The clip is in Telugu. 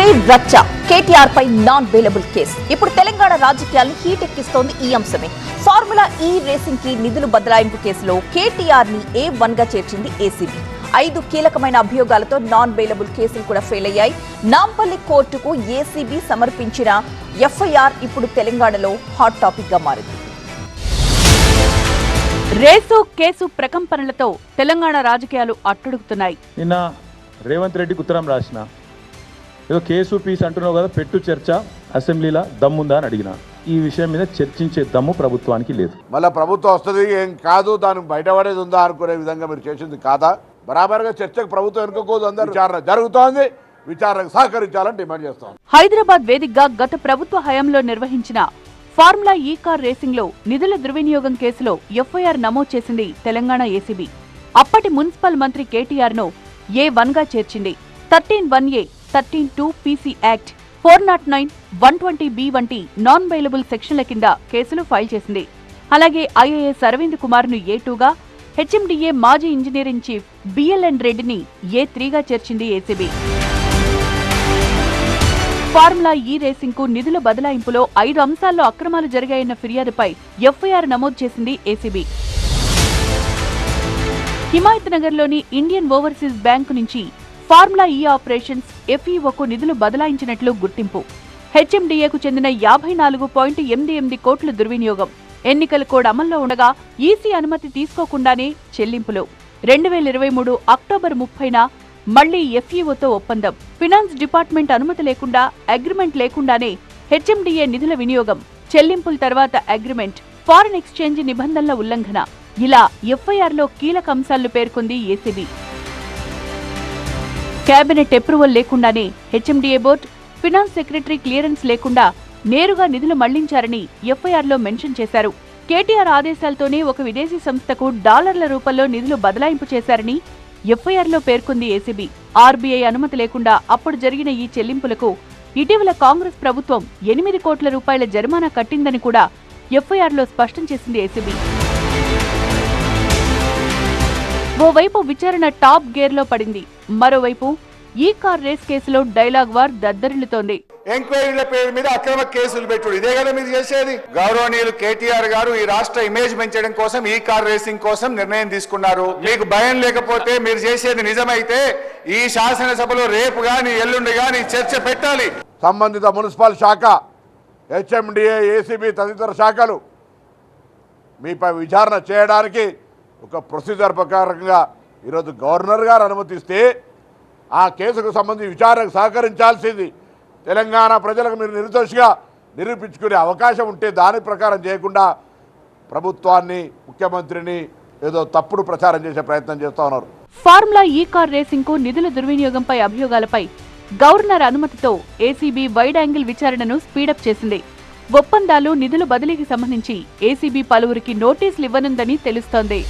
మళ్లీ రచ్చ. కేటీఆర్ పై నాన్ బెయిలబుల్ కేసు. ఇప్పుడు తెలంగాణ రాజకీయాలను హీట్ ఎక్కిస్తోంది ఈ అంశమే. ఫార్ములా ఈ రేసింగ్ కి నిధులు బదలాయింపు కేసులో కేటీఆర్ ని A1 గా చేర్చింది ఏసీబీ. 5 కీలకమైన అభియోగాలతో నాన్ బెయిలబుల్ కేసులు కూడా ఫెయిల్ అయ్యాయి. నాంపల్లి కోర్టుకు ఏసీబీ సమర్పించిన ఎఫ్ఐఆర్ ఇప్పుడు తెలంగాణలో హాట్ టాపిక్ గా మారింది. రేసు కేసు ప్రకంపనలతో తెలంగాణ రాజకీయాలు అట్టుడుగుతున్నాయి. నిన్న రేవంత్ రెడ్డికి ఉత్తరం రాసిన ఏదో కేసు పీస్ అంటున్నావు కదా, పెట్టు చర్చ అసెంబ్లీలో దమ్ముందా అని అడిగిన. ఈ విషయం మీద చర్చించే దమ్ము ప్రభుత్వానికి లేదు. మళ్ళీ ప్రభుత్వం వస్తుంది, ఏం కాదు దానికి బయటపడేది ఉందా అనుకునే విధంగా మీరు చేసింది కాదా? బరాబర్గా చర్చకు ప్రభుత్వం వెనుకోదు. అందరూ విచారణ జరుగుతోంది, విచారణకు సహకరించాలని డిమాండ్ చేస్తాం. హైదరాబాద్ వేదికగా గత ప్రభుత్వ హయాంలో నిర్వహించిన ఫార్ములా ఈ కార్ రేసింగ్ లో నిధుల దుర్వినియోగం కేసులో ఎఫ్ఐఆర్ నమోదు చేసింది తెలంగాణ ఏసీబీ. అప్పటి మున్సిపల్ మంత్రి కేటీఆర్ ను A1 గా చేర్చింది. 13(1)A, 13(2) పీసీ యాక్ట్, 409, 120B వంటి నాన్ బెయిలబుల్ సెక్షన్ల కింద కేసులు ఫైల్ చేసింది. అలాగే ఐఏఎస్ అరవింద్ కుమార్ ను A2 గా, హెచ్ఎండిఏ మాజీ ఇంజనీరింగ్ చీఫ్ బిఎల్ఎన్ రెడ్డిని A3 గా చేర్చింది ఏసీబీ. ఫార్ములా ఈ రేసింగ్ కు నిధుల బదలాయింపులో 5 అంశాల్లో అక్రమాలు జరిగాయన్న ఫిర్యాదుపై ఎఫ్ఐఆర్ నమోదు చేసింది ఏసీబీ. హిమాయత్ నగర్ లోని ఇండియన్ ఓవర్సీస్ బ్యాంకు నుంచి ఫార్ములా ఈ ఆపరేషన్స్ ఎఫ్ఈఓకు నిధులు బదలాయించినట్లు గుర్తింపు. హెచ్ఎండిఏకు చెందిన 54.88 కోట్ల దుర్వినియోగం. ఎన్నికల కోడ్ అమల్లో ఉండగా ఈసీ అనుమతి తీసుకోకుండానే చెల్లింపులు. 2023 అక్టోబర్ 30న మళ్లీ ఎఫ్ఈఓతో ఒప్పందం. ఫినాన్స్ డిపార్ట్మెంట్ అనుమతి లేకుండా, అగ్రిమెంట్ లేకుండానే హెచ్ఎండిఏ నిధుల వినియోగం. చెల్లింపుల తర్వాత అగ్రిమెంట్, ఫారెన్ ఎక్స్చేంజ్ నిబంధనల ఉల్లంఘన. ఇలా ఎఫ్ఐఆర్లో కీలక అంశాలను పేర్కొంది ఏసీబీ. కేబినెట్ అప్రూవల్ లేకుండానే HMDA board, finance secretary clearance లేకుండా నేరుగా నిధులు మళ్లించారని ఎఫ్ఐఆర్లో మెన్షన్ చేశారు. కేటీఆర్ ఆదేశాలతోనే ఒక విదేశీ సంస్థకు డాలర్ల రూపంలో నిధులు బదలాయింపు చేశారని ఎఫ్ఐఆర్లో పేర్కొంది ఏసీబీ. ఆర్బీఐ అనుమతి లేకుండా అప్పుడు జరిగిన ఈ చెల్లింపులకు ఇటీవల కాంగ్రెస్ ప్రభుత్వం 8 కోట్ల రూపాయల జరిమానా కట్టిందని కూడా ఎఫ్ఐఆర్లో స్పష్టం చేసింది ఏసీబీ. ఓవైపు విచారణ టాప్ గేర్ లో పడింది. మరోవైపు ఈ కార్ రేస్ కేసులో డైలాగ్ వార్ దద్దరిల్లుతోంది. ఎంక్వైరీల పేరు మీద అక్రమ కేసులు పెట్టుడు, ఇదే కదా మీరు చేసేది. గౌరవనీయులు కేటీఆర్ గారు ఈ రాష్ట్ర ఇమేజ్ పెంచడం కోసం ఈ కార్ రేసింగ్ కోసం నిర్ణయం తీసుకున్నారు. మీకు భయం లేకపోతే మీరు చేసేది నిజమైతే ఈ శాసనసభలో రేపు గాని ఎల్లుండి గాని చర్చ పెట్టాలి. సంబంధిత మున్సిపల్ శాఖ, హెచ్ఎండిఏ, ఏసీబీ తదితర శాఖలు మీపై విచారణ చేయడానికి ఒక ప్రొసీజర్ ప్రకారంగా ఈరోజు గవర్నర్ గారు అనుమతిస్తే ఆ కేసుకు సంబంధించి విచారణకు సహకరించాల్సింది. తెలంగాణ ప్రజలకు మీరు నిర్దోషిగా నిరూపించుకునే అవకాశం ఉంటే దాని ప్రకారం చేయకుండా ప్రభుత్వాన్ని, ముఖ్యమంత్రిని ఏదో తప్పుడు ప్రచారం చేసే ప్రయత్నం చేస్తూ ఉన్నారు. ఫార్ములా ఈ కార్ రేసింగ్ కు నిధుల దుర్వినియోగంపై అభియోగాలపై గవర్నర్ అనుమతితో ఏసీబీ వైడ్ యాంగిల్ విచారణను స్పీడప్ చేసింది. ఒప్పందాలు, నిధుల బదిలీకి సంబంధించి ఏసీబీ పలువురికి నోటీసులు ఇవ్వనుందని తెలుస్తోంది.